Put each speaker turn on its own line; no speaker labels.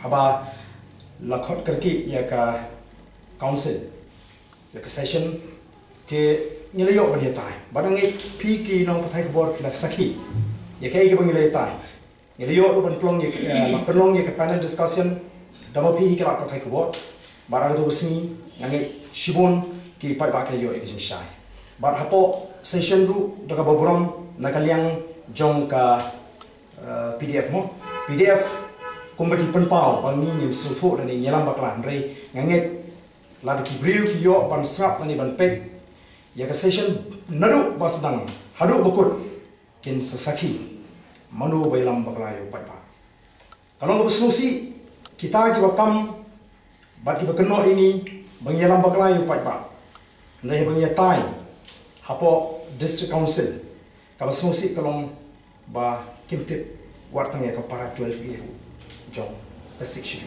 haba lakhot kerki ya ka council ya ka session te nilayo bani tai badangi pi ki nong pathai bor pila sakhi ya kai ki bangi le tai nilayo ban plong ya penlong ya ka panel discussion dama pi ki la pathai bor barang tu sini ngangi shibon ki pai ba ke yo ek jing shai bar hapo session du daga boborom nakaliang jong ka PDF mo PDF kumbati penpau bangi nim sutho dan nyelam baklan rei nganget la ki briu ki yo ban sap ni ban pek ya ka session nadu basdang hadu bukut kin sasaki manu bailam bakla yo pai pa kalau bersusi kita ki bakam bat ki bakeno ini bangyalam bakla yo pai pa ndai bangyatai hapo district council ka bersusi kalong ba kimtip wartang ya ka para 12 year Jong ka 6